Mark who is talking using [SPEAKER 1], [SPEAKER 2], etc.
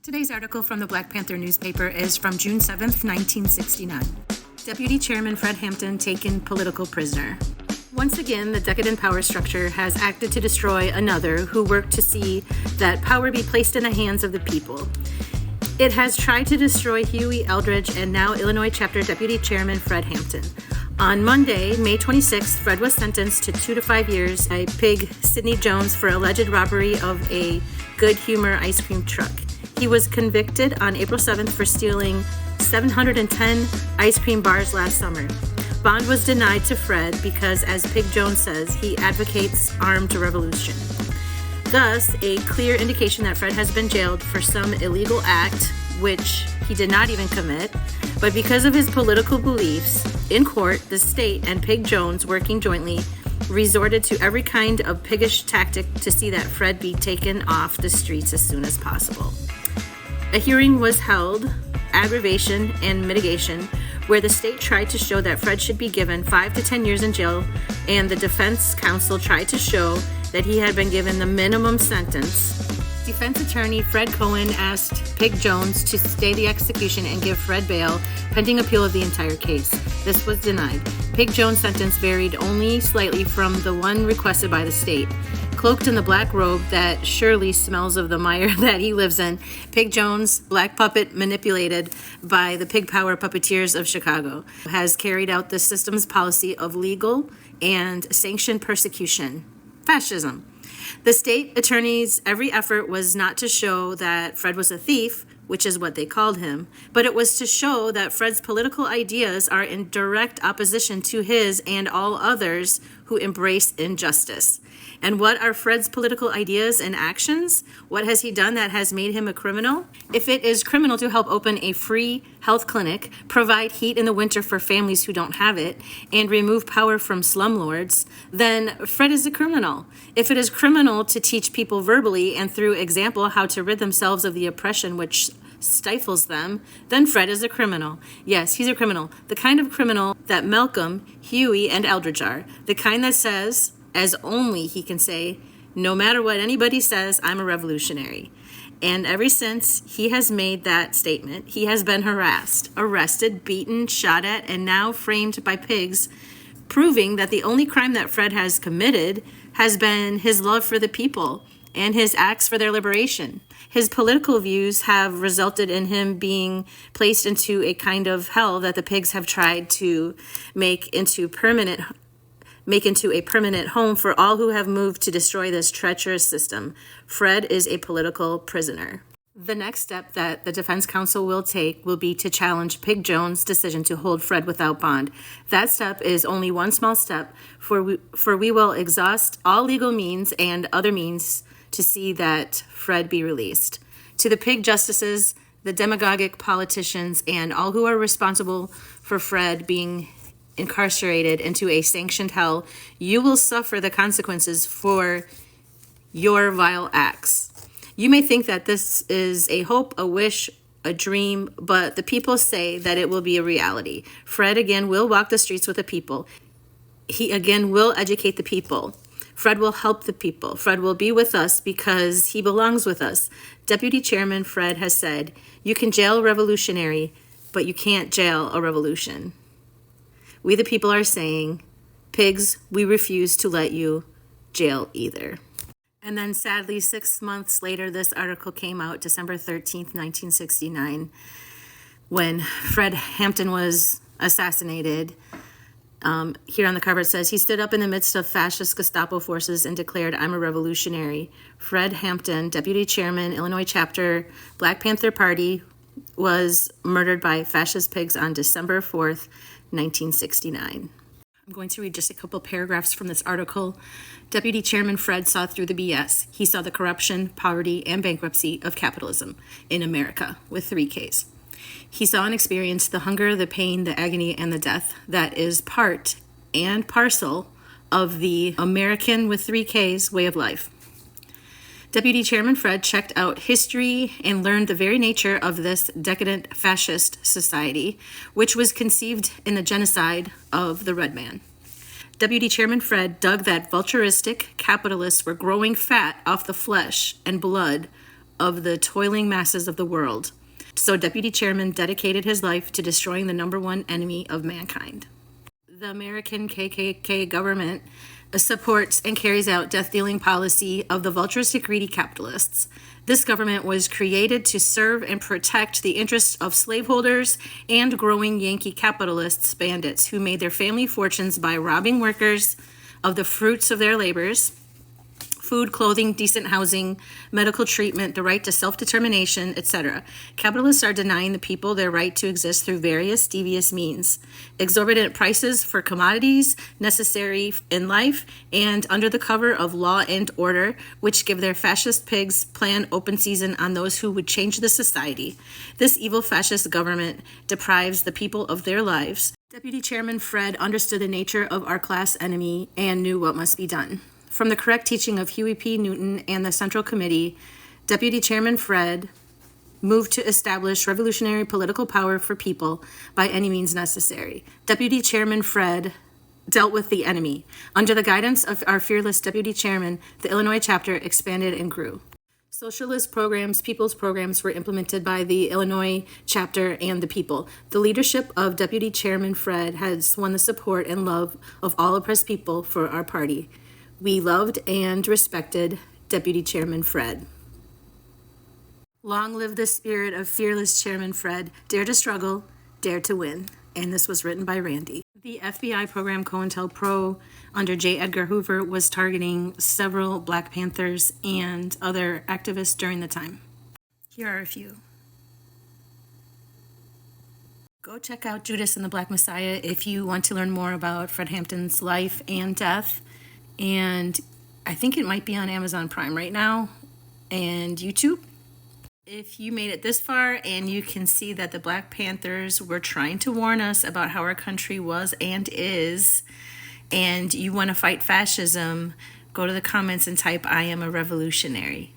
[SPEAKER 1] Today's article from the Black Panther newspaper is from June 7th, 1969. Deputy Chairman Fred Hampton taken political prisoner. Once again, the decadent power structure has acted to destroy another who worked to see that power be placed in the hands of the people. It has tried to destroy Huey Eldridge and now Illinois chapter Deputy Chairman Fred Hampton. On Monday, May 26th, Fred was sentenced to 2 to 5 years by Pig Sidney Jones for alleged robbery of a Good Humor ice cream truck. He was convicted on April 7th for stealing 710 ice cream bars last summer. Bond was denied to Fred because, as Pig Jones says, he advocates armed revolution. Thus, a clear indication that Fred has been jailed for some illegal act, which he did not even commit, but because of his political beliefs, in court, the state and Pig Jones, working jointly, resorted to every kind of piggish tactic to see that Fred be taken off the streets as soon as possible. A hearing was held, aggravation and mitigation, where the state tried to show that Fred should be given 5 to 10 years in jail, and the defense counsel tried to show that he had been given the minimum sentence. Defense attorney Fred Cohen asked Pig Jones to stay the execution and give Fred bail pending appeal of the entire case. This was denied. Pig Jones' sentence varied only slightly from the one requested by the state. Cloaked in the black robe that surely smells of the mire that he lives in, Pig Jones, black puppet manipulated by the pig power puppeteers of Chicago, has carried out the system's policy of legal and sanctioned persecution. Fascism. The state attorney's every effort was not to show that Fred was a thief, which is what they called him, but it was to show that Fred's political ideas are in direct opposition to his and all others who embrace injustice. And what are Fred's political ideas and actions? What has he done that has made him a criminal? If it is criminal to help open a free health clinic, provide heat in the winter for families who don't have it, and remove power from slumlords, then Fred is a criminal. If it is criminal to teach people verbally and through example how to rid themselves of the oppression which stifles them, then Fred is a criminal. Yes, he's a criminal. The kind of criminal that Malcolm, Huey, and Eldridge are. The kind that says, as only he can say, no matter what anybody says, I'm a revolutionary. And ever since he has made that statement, he has been harassed, arrested, beaten, shot at, and now framed by pigs, proving that the only crime that Fred has committed has been his love for the people and his acts for their liberation. His political views have resulted in him being placed into a kind of hell that the pigs have tried to make into a permanent home for all who have moved to destroy this treacherous system. Fred is a political prisoner. The next step that the defense counsel will take will be to challenge Pig Jones' decision to hold Fred without bond. That step is only one small step, for we will exhaust all legal means and other means to see that Fred be released. To the pig justices, the demagogic politicians, and all who are responsible for Fred being incarcerated into a sanctioned hell, you will suffer the consequences for your vile acts. You may think that this is a hope, a wish, a dream, but the people say that it will be a reality. Fred again will walk the streets with the people. He again will educate the people. Fred will help the people. Fred will be with us because he belongs with us. Deputy Chairman Fred has said, you can jail a revolutionary, but you can't jail a revolution. We the people are saying, pigs, we refuse to let you jail either. And then sadly, 6 months later, this article came out, December 13th, 1969, when Fred Hampton was assassinated. Here on the cover it says, he stood up in the midst of fascist Gestapo forces and declared, I'm a revolutionary. Fred Hampton, Deputy Chairman, Illinois chapter, Black Panther Party, was murdered by fascist pigs on December 4th, 1969. I'm going to read just a couple paragraphs from this article. Deputy Chairman Fred saw through the BS. He saw the corruption, poverty, and bankruptcy of capitalism in America with 3 Ks. He saw and experienced the hunger, the pain, the agony, and the death that is part and parcel of the American with 3 Ks way of life. Deputy Chairman Fred checked out history and learned the very nature of this decadent fascist society, which was conceived in the genocide of the Red Man. Deputy Chairman Fred dug that vulturistic capitalists were growing fat off the flesh and blood of the toiling masses of the world. So Deputy Chairman dedicated his life to destroying the number one enemy of mankind. The American KKK government supports and carries out death-dealing policy of the vulturistic greedy capitalists. This government was created to serve and protect the interests of slaveholders and growing Yankee capitalists, bandits, who made their family fortunes by robbing workers of the fruits of their labors: food, clothing, decent housing, medical treatment, the right to self-determination, etc. Capitalists are denying the people their right to exist through various devious means. Exorbitant prices for commodities necessary in life and under the cover of law and order, which give their fascist pigs plan open season on those who would change the society. This evil fascist government deprives the people of their lives. Deputy Chairman Fred understood the nature of our class enemy and knew what must be done. From the correct teaching of Huey P. Newton and the Central Committee, Deputy Chairman Fred moved to establish revolutionary political power for people by any means necessary. Deputy Chairman Fred dealt with the enemy. Under the guidance of our fearless Deputy Chairman, the Illinois chapter expanded and grew. Socialist programs, people's programs were implemented by the Illinois chapter and the people. The leadership of Deputy Chairman Fred has won the support and love of all oppressed people for our party. We loved and respected Deputy Chairman Fred. Long live the spirit of fearless Chairman Fred. Dare to struggle, dare to win. And this was written by Randy. The FBI program COINTELPRO under J. Edgar Hoover was targeting several Black Panthers and other activists during the time. Here are a few. Go check out Judas and the Black Messiah if you want to learn more about Fred Hampton's life and death. And I think it might be on Amazon Prime right now and YouTube. If you made it this far and you can see that the Black Panthers were trying to warn us about how our country was and is, and you want to fight fascism, go to the comments and type, "I am a revolutionary."